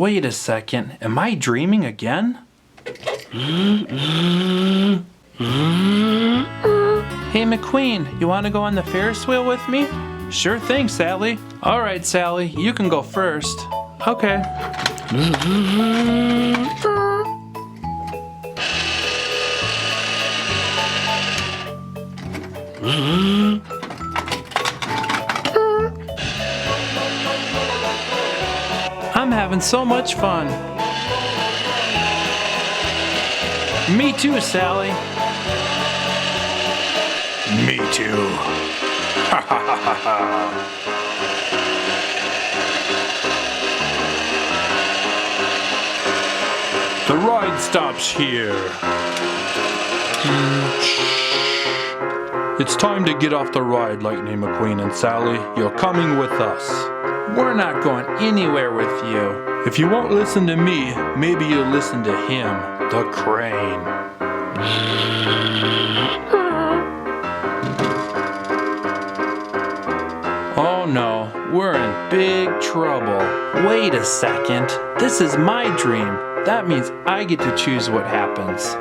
Wait a second, am I dreaming again? Hey McQueen, you want to go on the Ferris wheel with me? Sure thing, Sally. All right, Sally, you can go first. Okay. I'm having so much fun. Me too, Sally. Me too. Ha ha ha ha ha. The ride stops here. It's time to get off the ride, Lightning McQueen and Sally. You're coming with us. We're not going anywhere with you. If you won't listen to me, maybe you'll listen to him, the crane. Oh no, we're in big trouble. Wait a second, this is my dream. That means I get to choose what happens.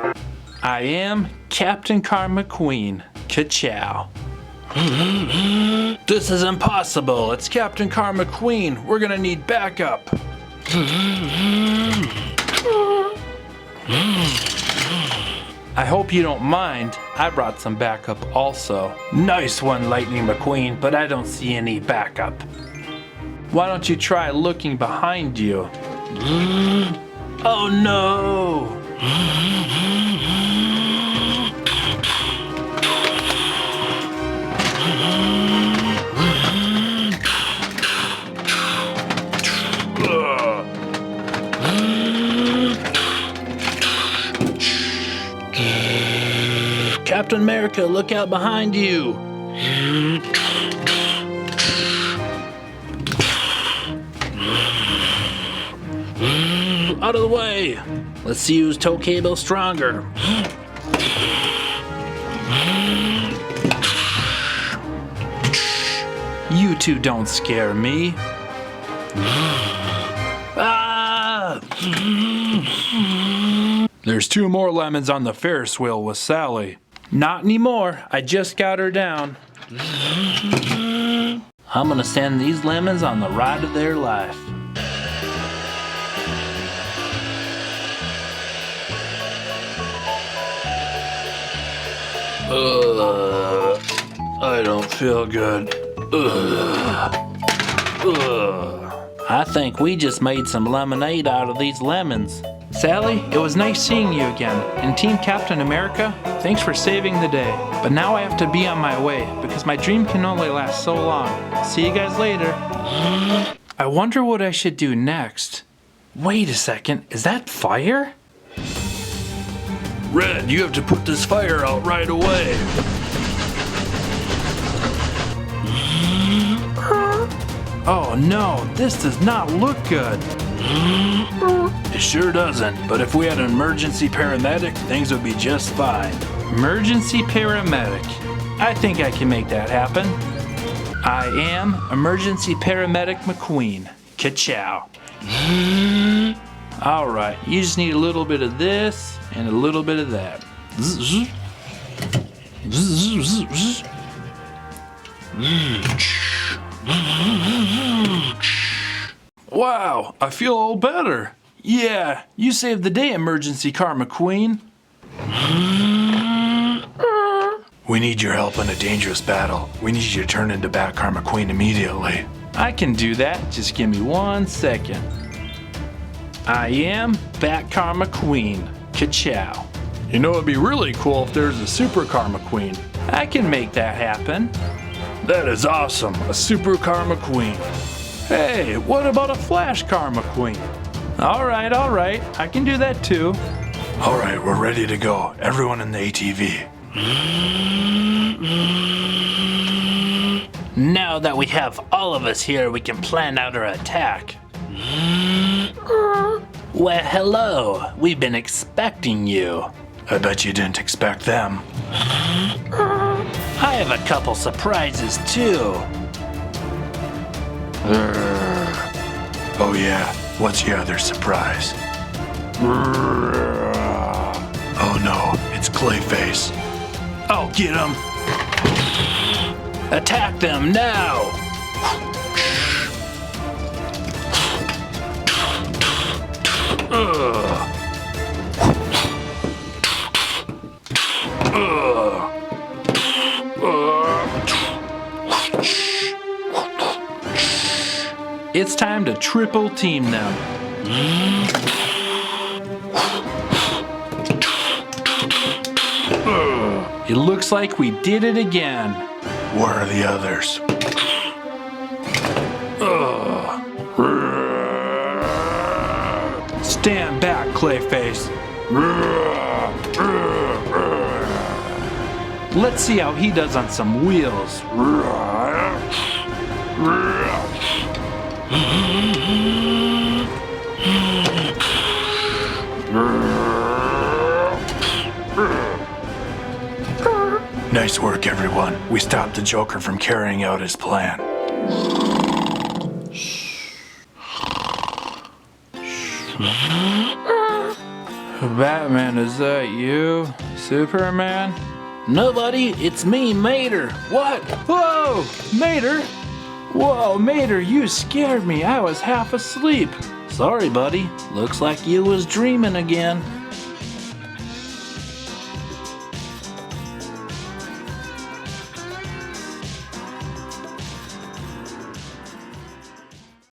I am Captain Car McQueen. Ka-chow. This is impossible. It's Captain Car McQueen. We're gonna need backup. I hope you don't mind. I brought some backup also. Nice one, Lightning McQueen, but I don't see any backup. Why don't you try looking behind you? Oh no! Captain America, look out behind you! Out of the way! Let's see whose tow cable stronger. You two don't scare me. Ah! There's 2 more lemons on the Ferris wheel with Sally. Not anymore. I just got her down. I'm gonna send these lemons on the ride of their life. I don't feel good. I think we just made some lemonade out of these lemons. Sally, it was nice seeing you again. And Team Captain America, thanks for saving the day. But now I have to be on my way because my dream can only last so long. See you guys later. I wonder what I should do next. Wait a second, is that fire? Red, you have to put this fire out right away. Oh no, this does not look good. It sure doesn't, but if we had an emergency paramedic, things would be just fine. Emergency paramedic. I think I can make that happen. I am Emergency Paramedic McQueen. Ka-chow. Alright, you just need a little bit of this and a little bit of that. Wow, I feel all better. Yeah, you saved the day, Emergency Car McQueen. We need your help in a dangerous battle. We need you to turn into Batcar McQueen immediately. I can do that, just give me 1 second. I am Batcar McQueen. Ka-chow. You know, it'd be really cool if there's a Supercar McQueen. I can make that happen. That is awesome, a Supercar McQueen. Hey, what about a Flash Car McQueen? Alright, I can do that too. Alright, we're ready to go. Everyone in the ATV. Now that we have all of us here, we can plan out our attack. Well, hello. We've been expecting you. I bet you didn't expect them. I have a couple surprises too. Oh yeah, What's your other surprise? Oh no, it's Clayface. I'll get him. Attack them now! It's time to triple team them. It looks like we did it again. Where are the others? Stand back, Clayface. Let's see how he does on some wheels. Nice work, everyone. We stopped the Joker from carrying out his plan. Batman, is that you? Superman? Nobody, it's me, Mater. What? Whoa, Mater? Whoa, Mater, you scared me. I was half asleep. Sorry, buddy. Looks like you was dreaming again.